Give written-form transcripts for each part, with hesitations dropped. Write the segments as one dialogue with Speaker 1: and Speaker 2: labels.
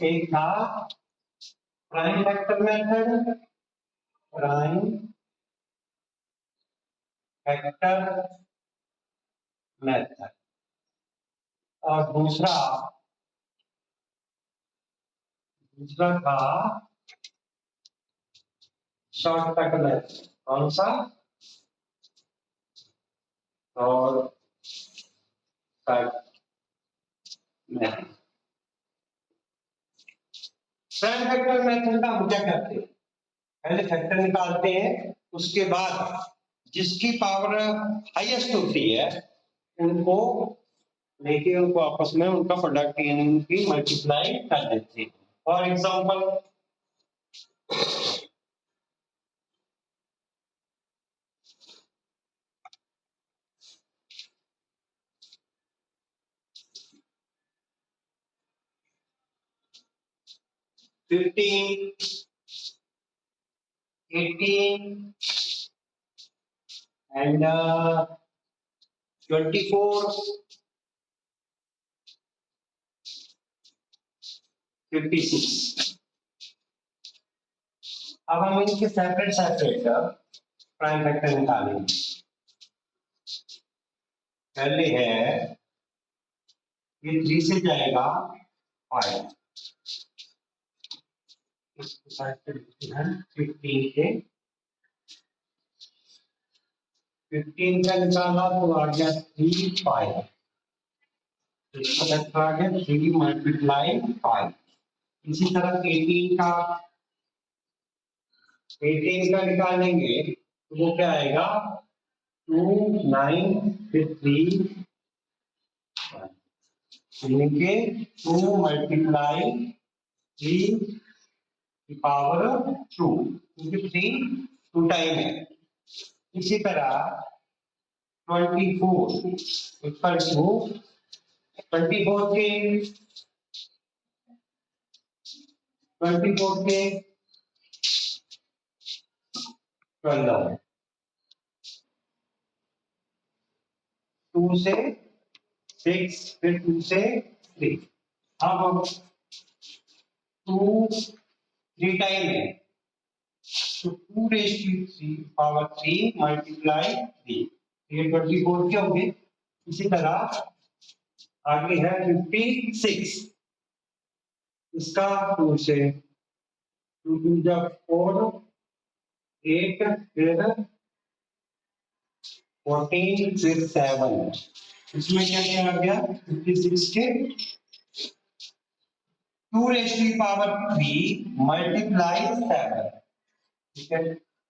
Speaker 1: एक था prime vector method, prime vector method, और दूसरा था शॉर्टकट मेथड। कौन सा? Shortcut method. Prime vector method का हम क्या करते हैं, पहले फैक्टर निकालते हैं, उसके बाद जिसकी पावर हाईएस्ट होती है उनको लेके उनको आपस में उनका प्रोडक्ट यानी उनकी मल्टीप्लाई कर देते हैं। For example 15, 18 and 24, 56। अब हम इनके सेपरेट प्राइम फैक्टर निकालेंगे। पहले है ये 3 से जाएगा 5, 15 के 15 का निकाला तो आ गया 3 5, इसका आ गया 3 मल्टीप्लाई 5। इसी तरह 18 का निकालेंगे तो वो क्या आएगा 2 9 फिर 3 के 2 मल्टीप्लाई 3 की पावर 2, क्योंकि 3 2 टाइम है। इसी तरह 24 इक्वल टू 24 के 12, 2 से 6 फिर 2 से 3। अब 2 3 टाइम है तो 2 रेज़ टू पावर 3 मल्टीप्लाई 3, ये 24 के होंगे। इसी तरह आगे है 56, इसका 2 से 2 2 जब 4 8 फिर 14 फिर 7, इसमें क्या क्या आ गया 56 के 2 रेज़ टू पावर 3 मल्टीप्लाई 7। ठीक है,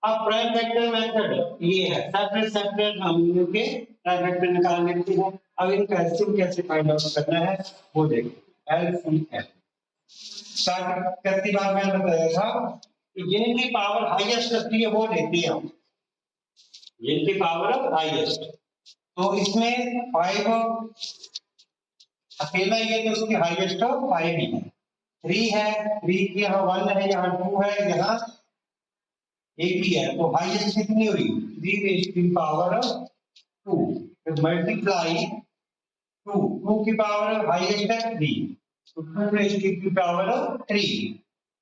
Speaker 1: अब प्राइम वेक्टर मेथड ये है, सेपरेट हम इनके प्राइम वेक्टर निकाल लेते हैं। अब इनका एलसीएम कैसे फाइंड आउट करना है वो देखो। एलसीएम स्टार्ट करती बार मैंने बताया था कि जिनकी पावर हाईएस्ट रहती है वो लेते हैं हम, जिनकी पावर हाईएस्ट। तो इसमें 5 अकेला ये तो उसकी हाईएस्ट 5 ही है, 3 है, 3 की यहाँ 1 है, यहाँ 2 है, यहाँ एक ही है, तो हाईएस्ट कितनी हुई 3 रेज़ टू पावर 2, फिर मल्टीप्लाई 2 की पावर हाईएस्ट है 3, तो 2 raise to power 3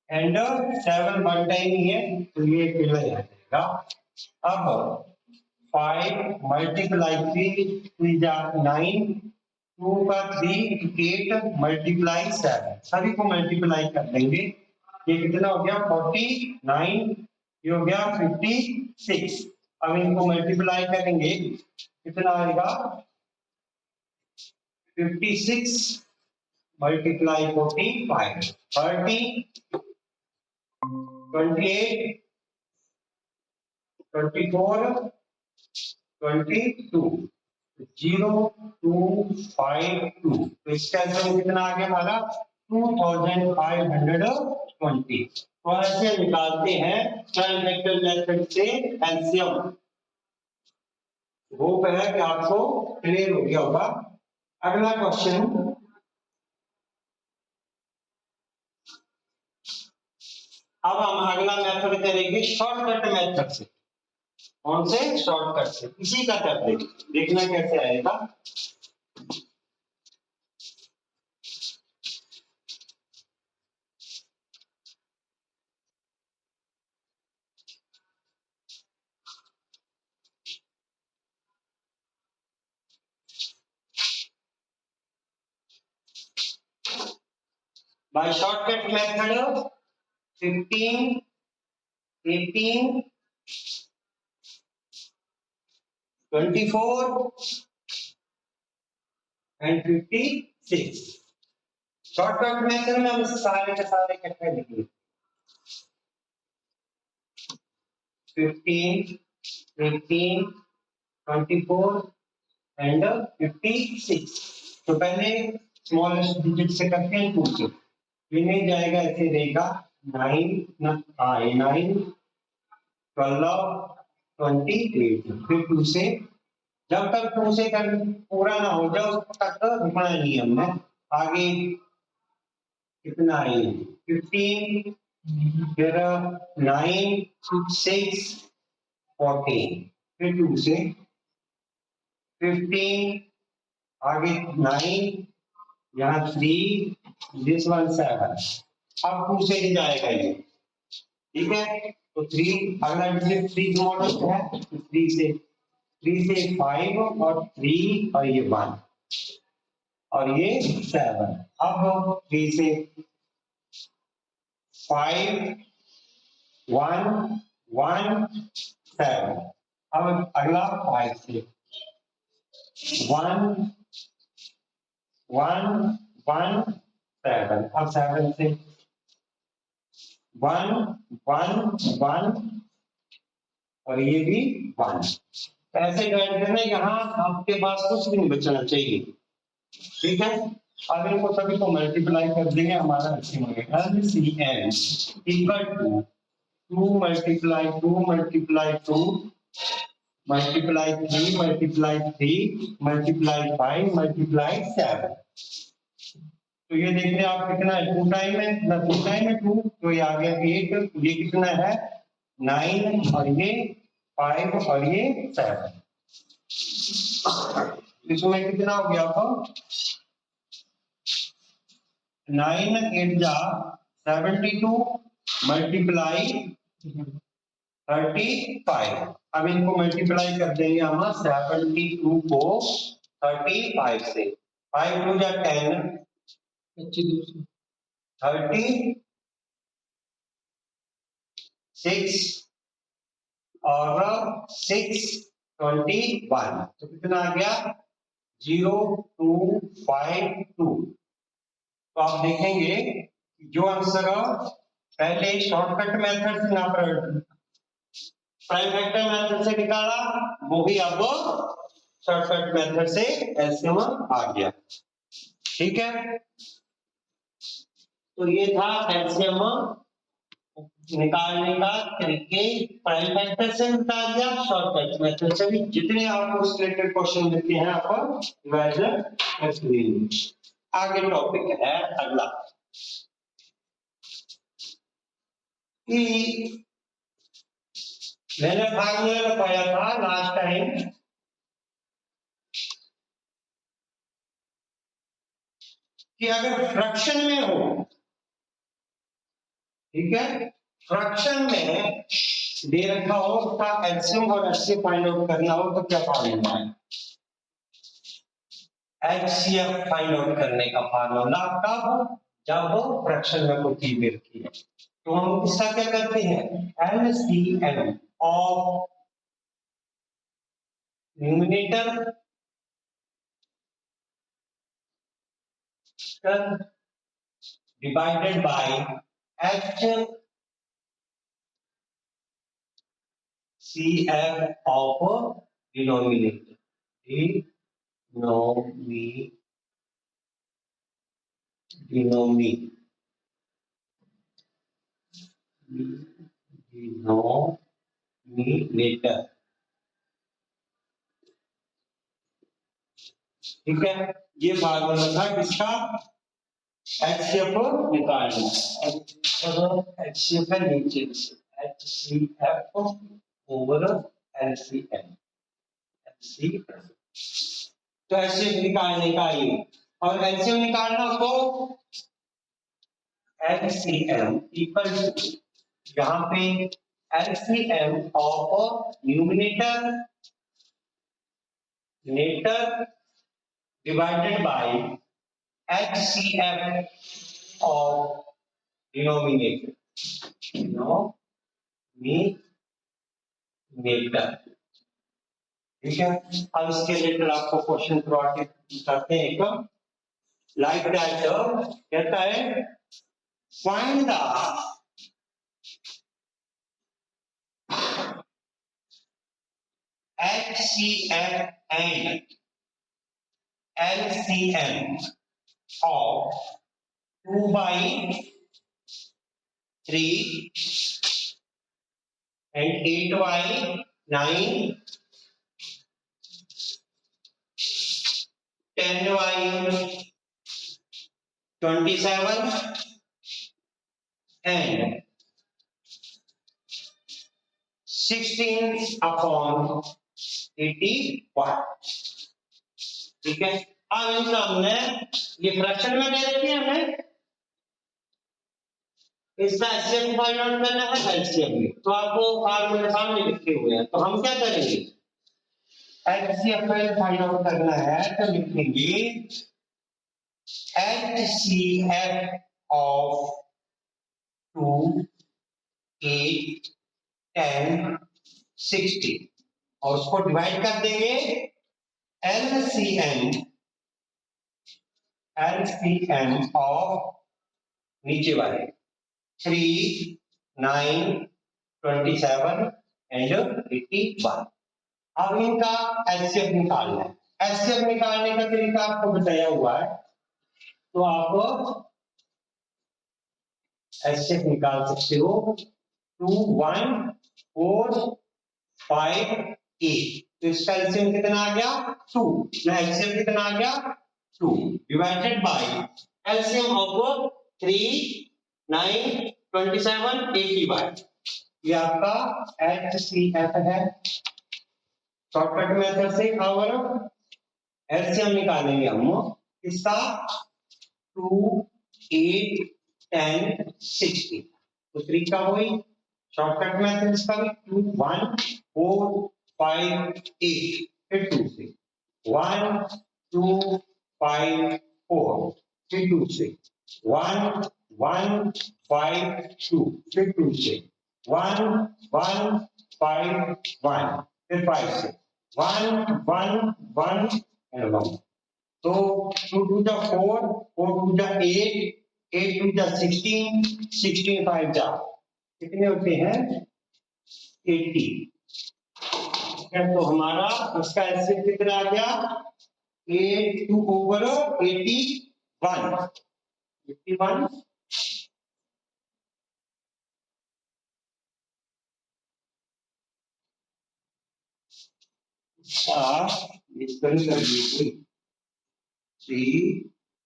Speaker 1: and 7 one time ही है तो ये अकेला ही आ जाएगा। अब 5 मल्टीप्लाई 3 3 जा 9, 2 का 3 8 मल्टीप्लाई 7, सभी को मल्टीप्लाई कर देंगे। ये कितना हो गया 49, ये हो गया 56। अब इनको मल्टीप्लाई करेंगे कितना आएगा 56 मल्टीप्लाई 45, 30 28 24 22 0252। तो इसका आंसर कितना आ गया हमारा 2520। तो ऐसे निकालते हैं प्राइम वेक्टर मेथड से एलसीएम। होप है कि आपको क्लियर हो गया होगा। अगला क्वेश्चन, अब हम अगला मेथड करेंगे शॉर्टकट मेथड से। कौन से? शॉर्टकट से। इसी का कर देखना कैसे आएगा। By shortcut method 15, 18, 24 and 56। Shortcut method में हम सारे के सारे इकट्ठे लिखेंगे 15, 18, 24 एंड 56। तो पहले स्मॉलेस्ट डिजिट से करते हैं 2 से, इन्हें जाएगा ऐसे रहेगा 9 9 12 28। फिर 2 से, जब तक 2 से कर पूरा ना हो जाए उस तक रुकना नहीं हमने। आगे कितना है 15, फिर 9 6 14, फिर 2 से 15, आगे 9, यहाँ 3, दिस वन 7। अब 2 से ही जाएगा ये, ठीक है। तो 3 अगला डिजिट 3 मॉडल है, 3 से 5 और 3 और ये 1 और ये 7। अब 3 से 5 1 1 7। अब अगला 5 से 1 1 1 7। अब 7 से 1 1 1 और ये भी 1। ऐसे ज्वाइन करना, यहाँ आपके पास कुछ भी नहीं बचना चाहिए, ठीक है। अब इनको सभी को मल्टीप्लाई कर देंगे, हमारा LCM equal to 2 multiply 2 multiply 2 multiply 3 multiply 3 multiply 5 multiply 7। तो ये देख रहे हैं आप कितना है, 2 टाइम है ना, 2 टाइम है 2, तो ये आ गया 8। ये कितना है 9 और ये 5 और ये 7। इसमें कितना हो गया आपको 9 8 जा 72 मल्टीप्लाई 35। अब इनको मल्टीप्लाई कर देंगे हम 72 को 35 से। 5 2 जा 10 36 और 6 21। तो कितना आ गया 0252। तो आप देखेंगे जो आंसर पहले शॉर्टकट मेथड से ना प्राइम फैक्टर मेथड से निकाला, वो भी अब शॉर्टकट मेथड से एलसीएम आ गया, ठीक है। तो ये था एलसीएम निकालने का तरीके, प्राइम फैक्टर से निकाल दिया, शॉर्टकट मेथड से भी। जितने आपको उस रिलेटेड क्वेश्चन मिलते हैं आप आगे टॉपिक है अगला कि मैंने फार्मूला लगाया था लास्ट टाइम कि अगर फ्रैक्शन में हो, ठीक है, फ्रैक्शन में दे रखा हो उसका एलसीएम और एचसीएफ फाइंड आउट करना हो तो क्या फार्मूला है, एचसीएफ फाइंड आउट करने का फार्मूला कब, जब फ्रैक्शन में कोई चीज दे रखी है। तो हम इसका क्या करते हैं LCM of numerator divided by HCF of denominator. Denominator, ठीक है। ये फार्मूला था किसका, एचसीएफ निकालना, एचसीएफ है नीचे, एचसीएफ ओवर एलसीएम, तो एचसीएफ निकालने का ये, और एलसीएम निकालना तो एलसीएम इक्वल टू, यहाँ पे LCM of numerator divided by HCF of denominator, ठीक है। अब इसके रिलेटेड आपको क्वेश्चन थोड़ा करते हैं एकदम लाइक दैट। कहता है find the HCF and LCM of 2/3 and 8/9, 10/27 and 16/81। ठीक है। अब इनका हमने ये फ्रैक्शन में दे रखी है, हमें इसका एचसीएफ फाइंड आउट करना है एलसीएम में, तो आपको फार्मूले सामने लिखे हुए हैं, तो हम क्या करेंगे एचसीएफ फाइंड आउट करना है तो लिखेंगे HCF ऑफ 2, 8, 10, 60 और उसको डिवाइड कर देंगे LCM ऑफ नीचे वाले 3, 9, 27 एंड 81। अब इनका एचसीएफ निकालना है। एचसीएफ निकालने का तरीका आपको बताया हुआ है, तो आप एचसीएफ निकाल सकते हो 2, 1, 4, 5, 8। तो इसका एलसीएम कितना आ गया 2, एचसीएफ कितना आ गया 2 डिवाइडेड बाय एलसीएम ऑफ 3, 9, 27, 81। ये आपका HCF है। शॉर्टकट मेथड से और एलसीएम निकालेंगे हम इसका 2, 8, 10, 60। तो तरीका वही शॉर्टकट मेथड इसका भी 2, 1, 4, 5, 8 फिर 2 से 1, 2, 5, 4 फिर 2 से 1, 1, 5, 2 फिर 2 से 1, 1, 5, 1 फिर 5 से 1, 1, 1 and 1। तो 2 to the 4, 4 to the 8, 8 to the 16, 16 5 जा कितने होते हैं 80। तो हमारा उसका एलसीएम कितना आ गया 8/81।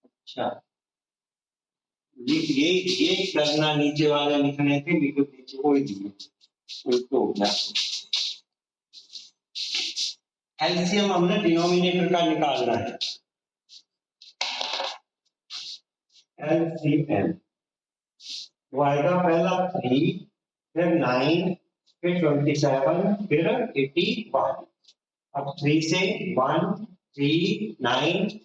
Speaker 1: अच्छा ये करना नीचे वाले लिखने थे, बिल्कुल नीचे कोई दिए तो एलसीएम हमने डिनोमिनेटर का निकालना है। एलसीएम वो आएगा पहला 3 फिर 9 फिर 27 फिर 81। अब 3 से 1, 3, 9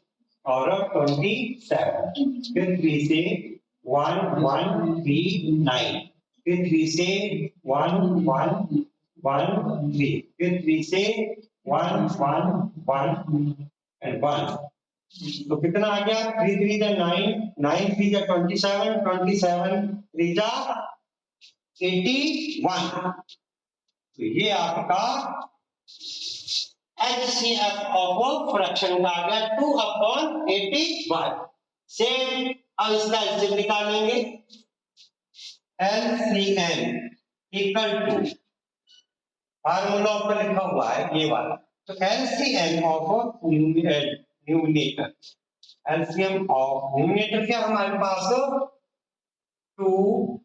Speaker 1: और 27 फिर 3 से 1, 1, 3, 9 फिर 3 से 1, 1, 1, 3 फिर 3 से 1, 1, 1 and 1। तो कितना आ गया 3 3 जा 9, 9 3 जा 27, 27 3 जा 81। तो ये आपका HCF ऑफ फ्रैक्शन का आ गया 2/81। सेम अब इसका एलसीएम निकालेंगे LCM इक्वल टू फार्मूला पर लिखा हुआ है ये वाला, तो LCM of numerator, LCM of numerator क्या हमारे पास 2,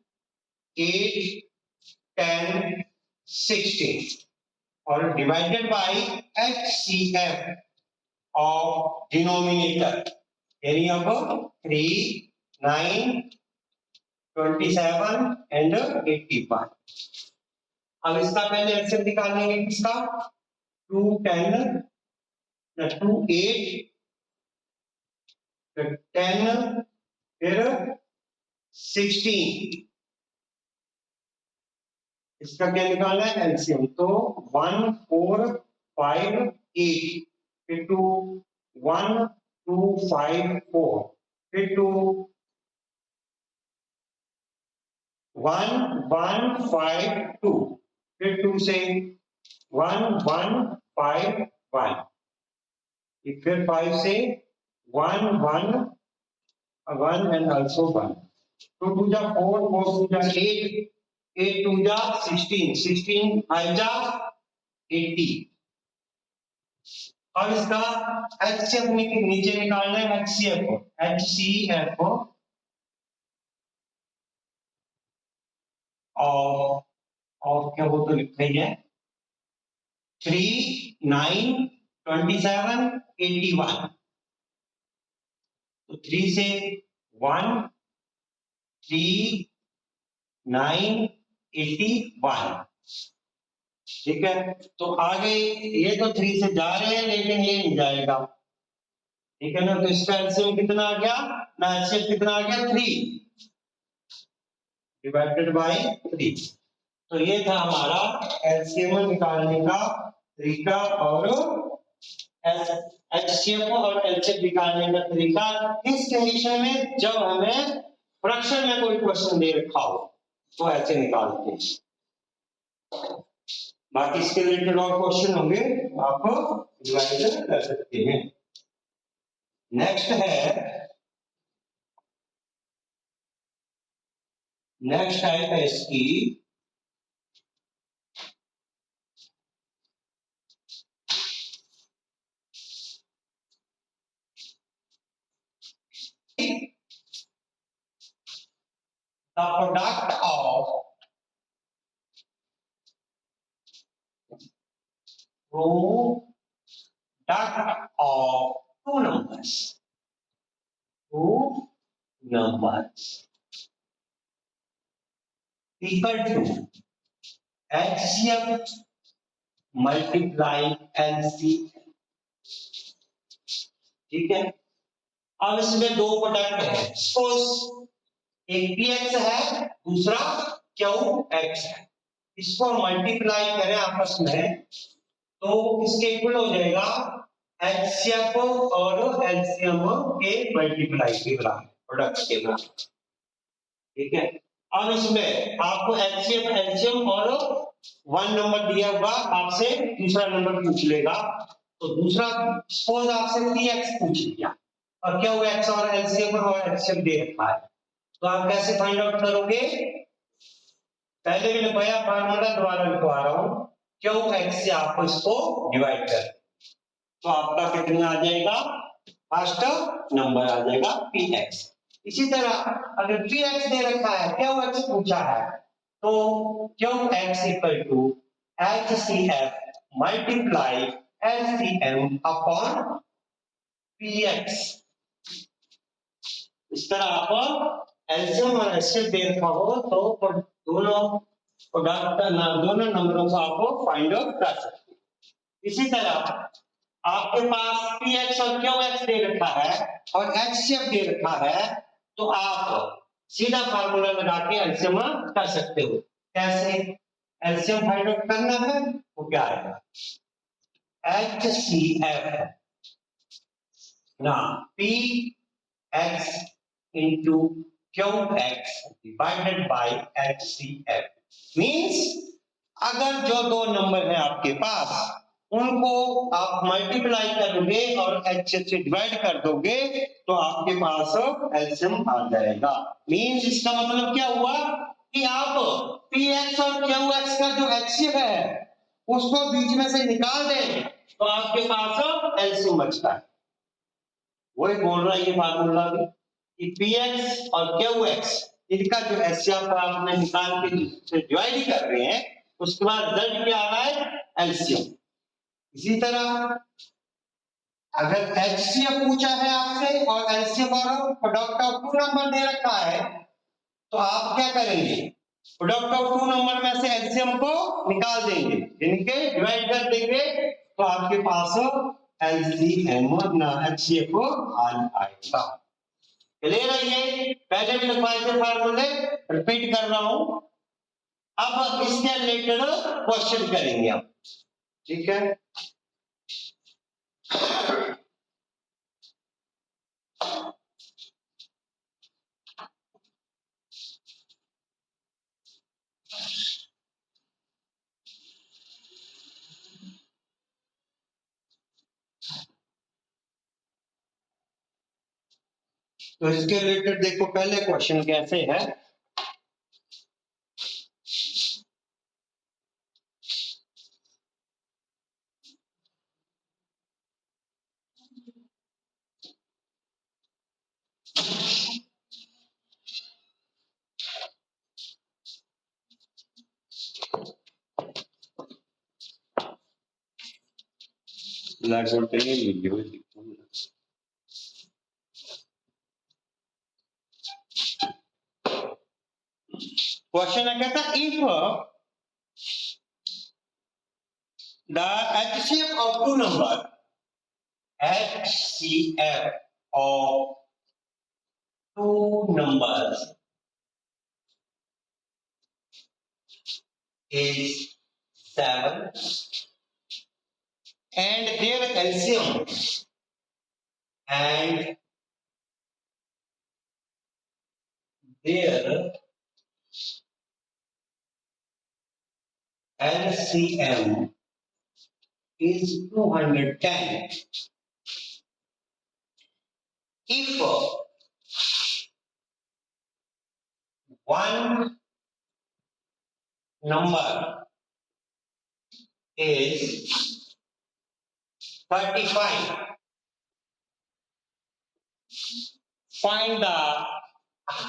Speaker 1: 8, 10, 16 और divided by HCF of denominator यानी अब 3, 9, 27 एंड 81। अब इसका पहले एलसीएम निकालेंगे किसका 2, 10 2, 8 फिर 10 फिर 16, इसका क्या निकालना है एलसीएम, तो 1 4 5 8 फिर 2 1 2 5 4 फिर 2 1 1 5 2 फिर 2 से 1 1 5 1 फिर 5 से 1 1 1 and also 1, 2 2 जा 4 4 2 जा 8 8 2 जा 16 16 5 जा 80। अब इसका एचसीएफ नीचे निकालना है, एचसीएफ और क्या वो तो लिखा ही है 3 9 27 81, तो 3 से 1 3 9 81, ठीक है। तो आगे ये तो 3 से जा रहे हैं लेकिन ये नहीं जाएगा, ठीक है ना, तो इसका एलसीएम कितना आ गया ना, एलसीएम कितना आ गया 3 डिवाइडेड बाय 3। तो ये था हमारा एलसीएम निकालने का तरीका और एचसीएफ और एलसीएम निकालने का तरीका इस कंडीशन में जब हमें फ्रैक्शन में कोई क्वेश्चन दे रखा हो तो ऐसे निकालते हैं। बाकी इसके रिलेटेड और क्वेश्चन होंगे आप डिवाइड कर सकते हैं। नेक्स्ट है इसकी the product of two numbers equal to HCF multiply LCM, ठीक है। अब इसमें दो प्रोडक्ट है, सपोज एक px है दूसरा qx है, इसको मल्टीप्लाई करें आपस में तो इसके इक्वल हो जाएगा HCF और LCM के मल्टीप्लाई के बराबर, प्रोडक्ट के बराबर, ठीक है। अब इसमें आपको HCF LCM और 1 नंबर दिया हुआ, आपसे दूसरा नंबर पूछ लेगा, तो दूसरा सपोज आपसे px पूछ लिया और qx और LCM और HCF दे रखा है, तो आप कैसे फाइंड आउट करोगे, पहले भी लिखवाया फार्मूला दोबारा लिखवा रहा हूं, qx से आपको इसको डिवाइड कर तो आपका कितना आ जाएगा, फर्स्ट नंबर आ जाएगा px। इसी तरह अगर px दे रखा है qx पूछा है तो qx equal to HCF multiply LCM upon px। इस तरह आप एलसीएम और एचसीएफ दे रखा हो तो दोनों प्रोडक्ट दोनों नंबरों को आप फाइंड आउट कर सकते हैं। इसी तरह आपके पास px और qx दे रखा है और HCF दे रखा है तो आप सीधा फार्मूला लगा के एलसीएम कर सकते हो। कैसे एलसीएम फाइंड आउट करना है वो क्या आएगा, HCF ना px into qx divided by HCF means अगर जो दो नंबर है आपके पास उनको आप मल्टीप्लाई करोगे और HCF से डिवाइड कर दोगे तो आपके पास एलसीएम आ जाएगा। मीन्स इसका मतलब क्या हुआ कि आप px और qx का जो HCF है उसको बीच में से निकाल दें तो आपके पास एलसीएम बचता है। वही बोल रहा है ये फार्मूला भी कि px और qx इनका जो HCF आपने निकाल के से डिवाइड ही कर रहे हैं उसके बाद रिजल्ट क्या आ रहा है, एलसीएम। इसी तरह अगर HCF पूछा है आपसे और LCM और प्रोडक्ट ऑफ टू नंबर दे रखा है तो आप क्या करेंगे, प्रोडक्ट ऑफ टू नंबर में से LCM को निकाल देंगे, इनके डिवाइड कर देंगे तो आपके पास LCM ना HCF आ आएगा। क्लियर है? ये पहले भी लिखवाए थे फार्मूले, रिपीट कर रहा हूं। अब इसके रिलेटेड क्वेश्चन करेंगे हम, ठीक है? तो इसके रिलेटेड देखो पहले क्वेश्चन कैसे है। क्वेश्चन है, कहता if the HCF of two number, HCF of two numbers is 7 and their LCM and their LCM is 210. If one number is 35, find the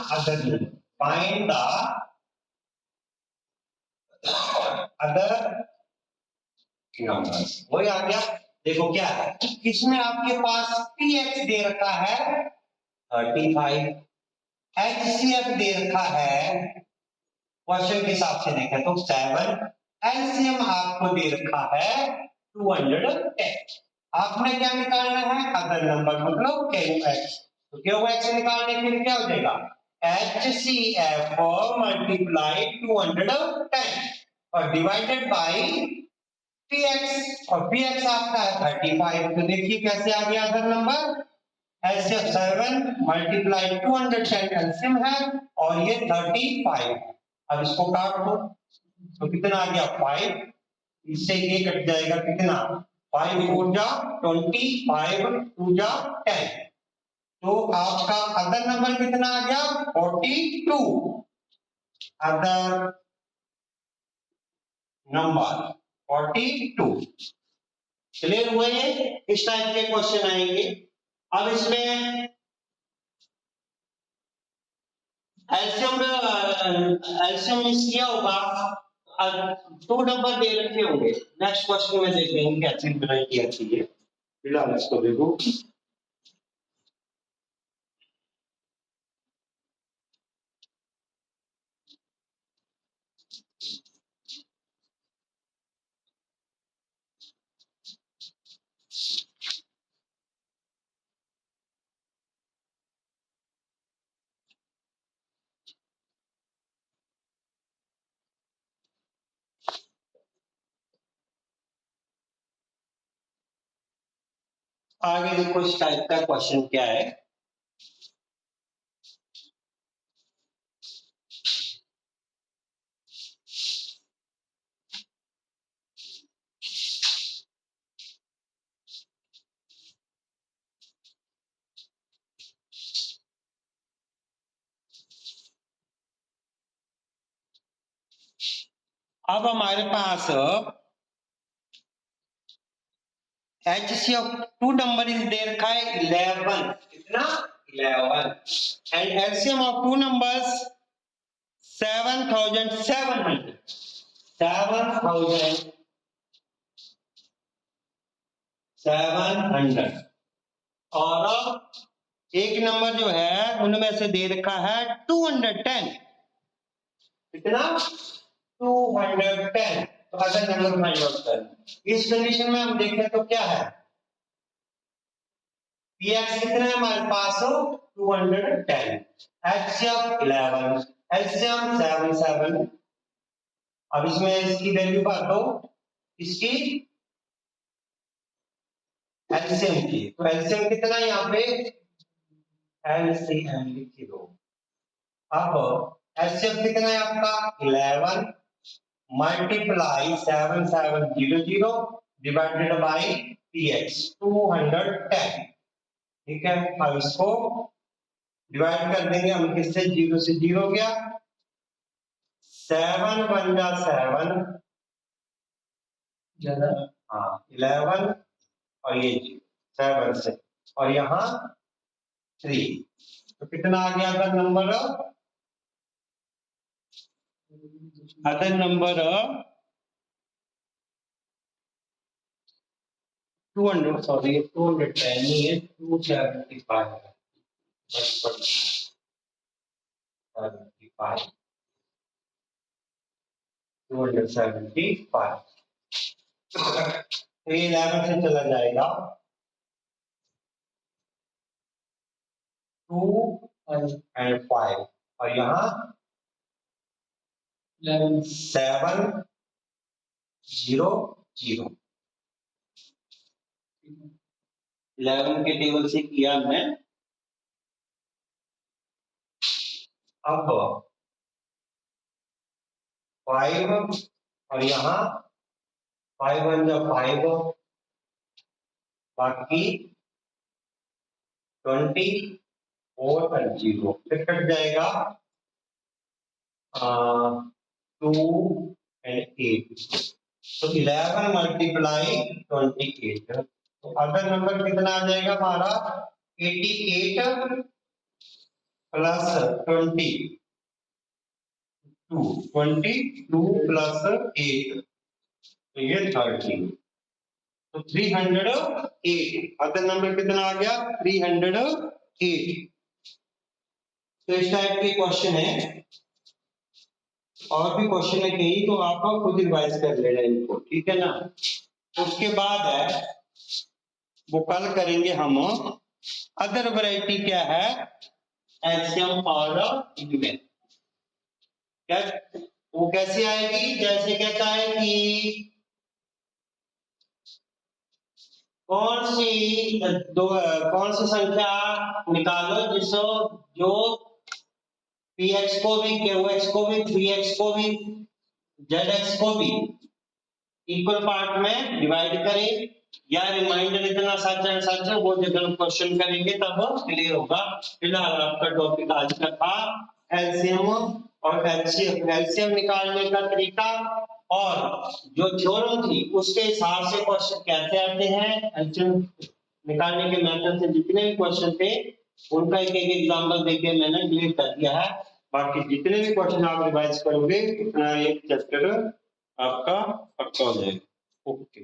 Speaker 1: other number. Find the other numbers. वही आ गया। देखो क्या है, इसमें आपके पास px दे रखा है 35, HCF दे रखा है, क्वेश्चन के हिसाब से देखें तो 7, एलसीएम आपको दे रखा है 210। आपने क्या निकालना है? अदर नंबर, मतलब क्यूएक्स। तो क्यूएक्स निकालने के लिए क्या हो जाएगा? HCF मल्टीप्लाई 210 और डिवाइडेड बाय px, और px आपका है 35। तो देखिए कैसे आ गया other number, HCF 7 multiply 210 LCM है और ये 35। अब इसको काट दो तो कितना आ गया 5, इससे ये कट जाएगा कितना 5 4 जा 20, 5 2 जा 10। तो आपका अदर नंबर कितना आ गया 42। Other number 42। क्लियर हुआ? ये इस टाइप के क्वेश्चन आएंगे। अब इसमें एल्शियम किया होगा, दो नंबर दे रखे होंगे। नेक्स्ट क्वेश्चन में देख लेंगे कैसे बनाई की आती है। फिलहाल इसको देखो, आगे देखो इस टाइप का क्वेश्चन क्या है। अब हमारे पास HCF टू नंबर इज दे रखा है 11, कितना 11, and LCM of two numbers 7700, 7700। और एक नंबर जो है उनमें से दे रखा है 210, कितना 210। तो अदर नंबर फाइंड आउट कर। इस कंडीशन में हम देखें तो क्या है, px कितना है हमारे पास 210, HCF 11, LCM 7 7। अब इसमें इसकी वैल्यू भर दो, इसकी एलसीएम की। तो एलसीएम कितना है यहाँ पे, एलसीएम लिख दो। अब एलसीएम कितना है आपका 11 मल्टीप्लाई 7700 डिवाइडेड बाई px 210। ठीक है, अब इसको डिवाइड कर देंगे हम किससे, 0 से 0 गया, 7 1 जा 7, हाँ 11 और ये 7 से, और यहाँ 3, तो कितना आ गया other number, other number 200, sorry 210 नहीं है, 275 है, 275। तो ये 11 से चला जाएगा, 2 and 5, और यहाँ 7 0 0। 11 के टेबल से किया मैं। अब 5 और यहाँ 5 1 जा 5, बाकी 20 और 0, फिर कट जाएगा 2 and 8, तो 11 मल्टीप्लाई 28, तो अदर नंबर कितना आ जाएगा हमारा 88 प्लस 22 प्लस 8, तो ये 13, तो 308। अदर नंबर कितना आ गया 308। तो इस टाइप के क्वेश्चन है, और भी क्वेश्चन है कई, तो आप खुद रिवाइज कर लेना इनको, ठीक है ना। उसके बाद है वो कल करेंगे हम अदर वैरायटी, क्या है एलसीएम और यूनियन। क्या वो कैसे आएगी, जैसे कहता है कि कौन सी संख्या निकालो जिसो जो px को भी, qx को भी, 3x को भी, zx को भी इक्वल पार्ट में डिवाइड करें, या रिमाइंडर इतना सच है सच है, वो जब हम क्वेश्चन करेंगे तब क्लियर होगा। फिलहाल आपका टॉपिक आज का था एलसीएम और एचसीएफ, एलसीएम निकालने का तरीका और जो थ्योरम थी उसके हिसाब से क्वेश्चन कैसे आते हैं, एलसीएम निकालने के मेथड से जितने भी क्वेश्चन थे उनका एक एक एग्जांपल देके मैंने क्लियर कर दिया है। बाकी जितने भी क्वेश्चन आप रिवाइज करोगे उतना एक चैप्टर आपका पक्का हो जाएगा। ओके।